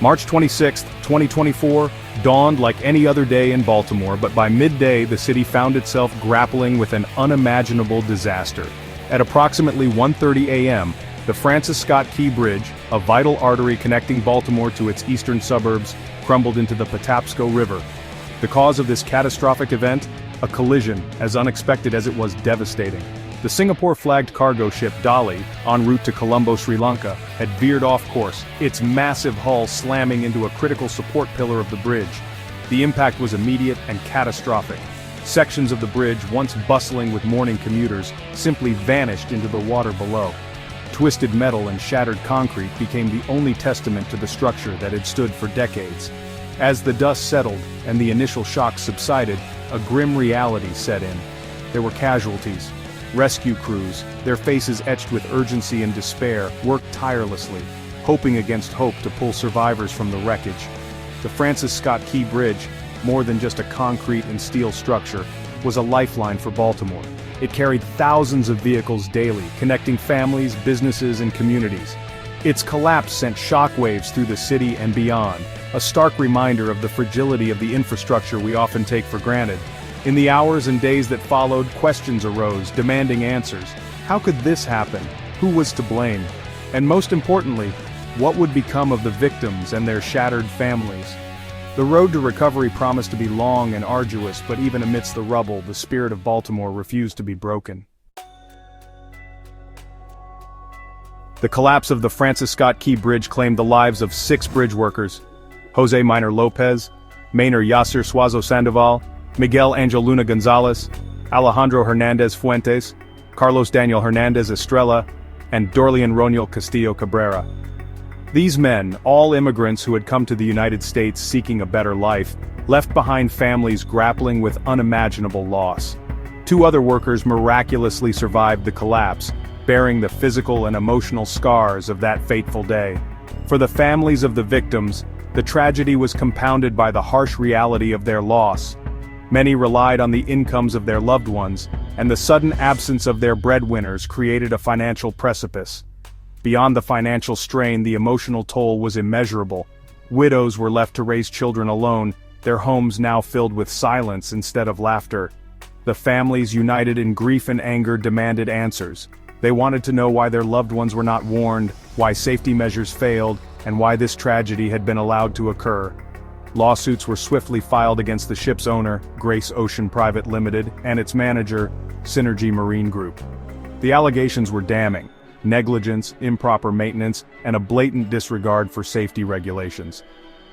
March 26, 2024, dawned like any other day in Baltimore, but by midday the city found itself grappling with an unimaginable disaster. At approximately 1:30 a.m., the Francis Scott Key Bridge, a vital artery connecting Baltimore to its eastern suburbs, crumbled into the Patapsco River. The cause of this catastrophic event? A collision, as unexpected as it was devastating. The Singapore-flagged cargo ship Dali, en route to Colombo, Sri Lanka, had veered off course, its massive hull slamming into a critical support pillar of the bridge. The impact was immediate and catastrophic. Sections of the bridge, once bustling with morning commuters, simply vanished into the water below. Twisted metal and shattered concrete became the only testament to the structure that had stood for decades. As the dust settled and the initial shock subsided, a grim reality set in. There were casualties. Rescue crews, their faces etched with urgency and despair, worked tirelessly, hoping against hope to pull survivors from the wreckage. The Francis Scott Key Bridge, more than just a concrete and steel structure, was a lifeline for Baltimore. It carried thousands of vehicles daily, connecting families, businesses, and communities. Its collapse sent shockwaves through the city and beyond, a stark reminder of the fragility of the infrastructure we often take for granted. In the hours and days that followed, questions arose, demanding answers. How could this happen? Who was to blame? And most importantly, what would become of the victims and their shattered families? The road to recovery promised to be long and arduous, but even amidst the rubble, the spirit of Baltimore refused to be broken. The collapse of the Francis Scott Key Bridge claimed the lives of 6 bridge workers: Jose Minor Lopez, Maynor Yasser Suazo Sandoval, Miguel Angel Luna Gonzalez, Alejandro Hernandez Fuentes, Carlos Daniel Hernandez Estrella, and Dorlian Roniel Castillo Cabrera. These men, all immigrants who had come to the United States seeking a better life, left behind families grappling with unimaginable loss. 2 other workers miraculously survived the collapse, bearing the physical and emotional scars of that fateful day. For the families of the victims, the tragedy was compounded by the harsh reality of their loss. Many relied on the incomes of their loved ones, and the sudden absence of their breadwinners created a financial precipice. Beyond the financial strain, the emotional toll was immeasurable. Widows were left to raise children alone, their homes now filled with silence instead of laughter. The families, united in grief and anger, demanded answers. They wanted to know why their loved ones were not warned, why safety measures failed, and why this tragedy had been allowed to occur. Lawsuits were swiftly filed against the ship's owner, Grace Ocean Private Limited, and its manager, Synergy Marine Group. The allegations were damning: negligence, improper maintenance, and a blatant disregard for safety regulations.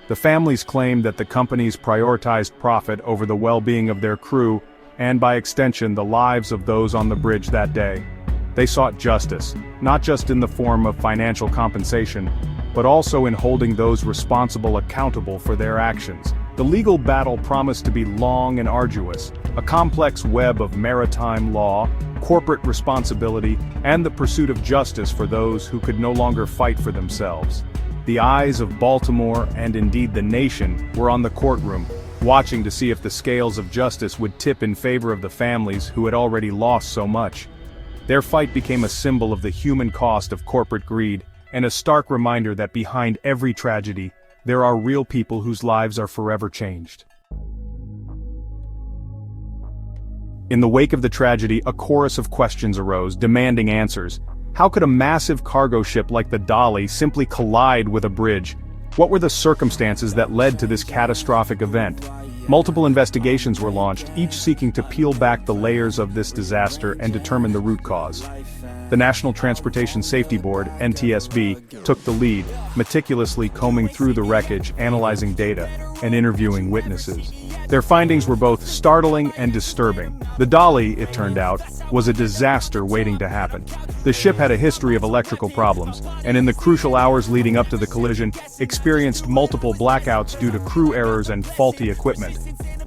The families claimed that the companies prioritized profit over the well-being of their crew, and by extension the lives of those on the bridge that day. They sought justice, not just in the form of financial compensation, but also in holding those responsible accountable for their actions. The legal battle promised to be long and arduous, a complex web of maritime law, corporate responsibility, and the pursuit of justice for those who could no longer fight for themselves. The eyes of Baltimore, and indeed the nation, were on the courtroom, watching to see if the scales of justice would tip in favor of the families who had already lost so much. Their fight became a symbol of the human cost of corporate greed, and a stark reminder that behind every tragedy, there are real people whose lives are forever changed. In the wake of the tragedy, a chorus of questions arose, demanding answers. How could a massive cargo ship like the Dali simply collide with a bridge? What were the circumstances that led to this catastrophic event? Multiple investigations were launched, each seeking to peel back the layers of this disaster and determine the root cause. The National Transportation Safety Board, NTSB, took the lead, meticulously combing through the wreckage, analyzing data, and interviewing witnesses. Their findings were both startling and disturbing. The Dali, it turned out, was a disaster waiting to happen. The ship had a history of electrical problems, and in the crucial hours leading up to the collision, experienced multiple blackouts due to crew errors and faulty equipment.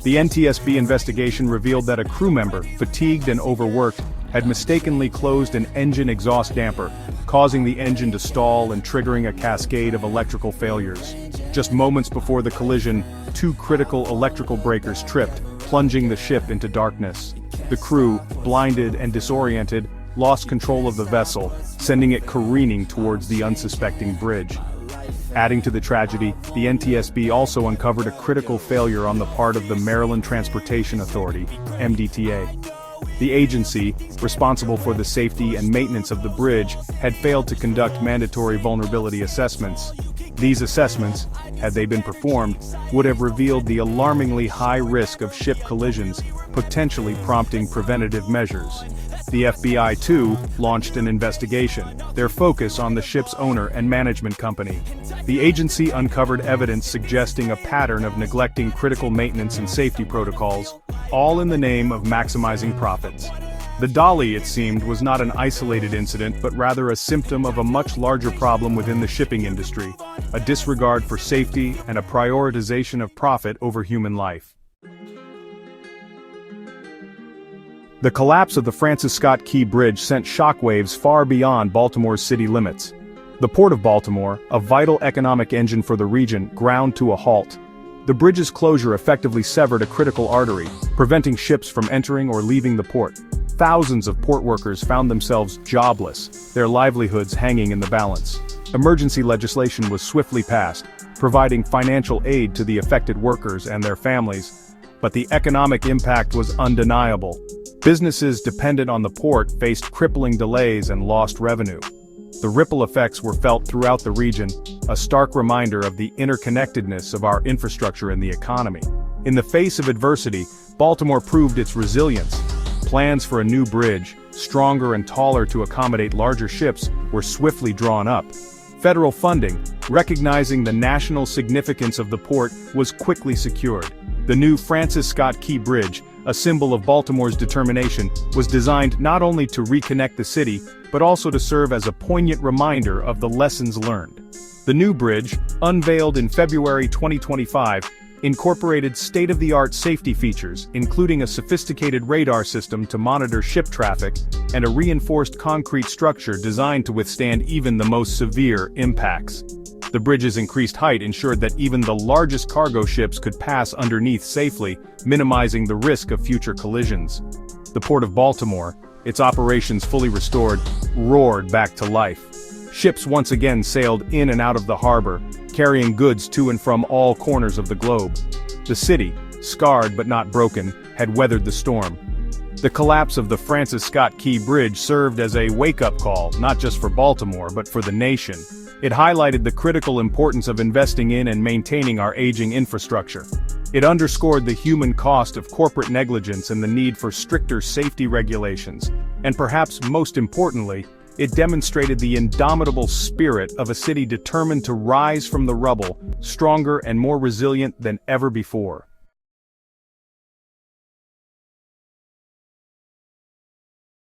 The NTSB investigation revealed that a crew member, fatigued and overworked, had mistakenly closed an engine exhaust damper, causing the engine to stall and triggering a cascade of electrical failures. Just moments before the collision, 2 critical electrical breakers tripped, plunging the ship into darkness. The crew, blinded and disoriented, lost control of the vessel, sending it careening towards the unsuspecting bridge. Adding to the tragedy, the NTSB also uncovered a critical failure on the part of the Maryland Transportation Authority, MDTA. The agency, responsible for the safety and maintenance of the bridge, had failed to conduct mandatory vulnerability assessments. These assessments, had they been performed, would have revealed the alarmingly high risk of ship collisions, potentially prompting preventative measures. The FBI, too, launched an investigation, their focus on the ship's owner and management company. The agency uncovered evidence suggesting a pattern of neglecting critical maintenance and safety protocols, all in the name of maximizing profits. The dolly, it seemed, was not an isolated incident but rather a symptom of a much larger problem within the shipping industry, a disregard for safety and a prioritization of profit over human life. The collapse of the Francis Scott Key Bridge sent shockwaves far beyond Baltimore's city limits. The Port of Baltimore, a vital economic engine for the region, ground to a halt. The bridge's closure effectively severed a critical artery, preventing ships from entering or leaving the port. Thousands of port workers found themselves jobless, their livelihoods hanging in the balance. Emergency legislation was swiftly passed, providing financial aid to the affected workers and their families. But the economic impact was undeniable. Businesses dependent on the port faced crippling delays and lost revenue. The ripple effects were felt throughout the region, a stark reminder of the interconnectedness of our infrastructure and the economy. In the face of adversity, Baltimore proved its resilience. Plans for a new bridge, stronger and taller to accommodate larger ships, were swiftly drawn up. Federal funding, recognizing the national significance of the port, was quickly secured. The new Francis Scott Key Bridge, a symbol of Baltimore's determination, was designed not only to reconnect the city, but also to serve as a poignant reminder of the lessons learned. The new bridge, unveiled in February 2025, incorporated state-of-the-art safety features, including a sophisticated radar system to monitor ship traffic, and a reinforced concrete structure designed to withstand even the most severe impacts. The bridge's increased height ensured that even the largest cargo ships could pass underneath safely, minimizing the risk of future collisions. The Port of Baltimore, its operations fully restored, roared back to life. Ships once again sailed in and out of the harbor, carrying goods to and from all corners of the globe. The city, scarred but not broken, had weathered the storm. The collapse of the Francis Scott Key Bridge served as a wake-up call, not just for Baltimore but for the nation. It highlighted the critical importance of investing in and maintaining our aging infrastructure. It underscored the human cost of corporate negligence and the need for stricter safety regulations. And perhaps most importantly, it demonstrated the indomitable spirit of a city determined to rise from the rubble, stronger and more resilient than ever before.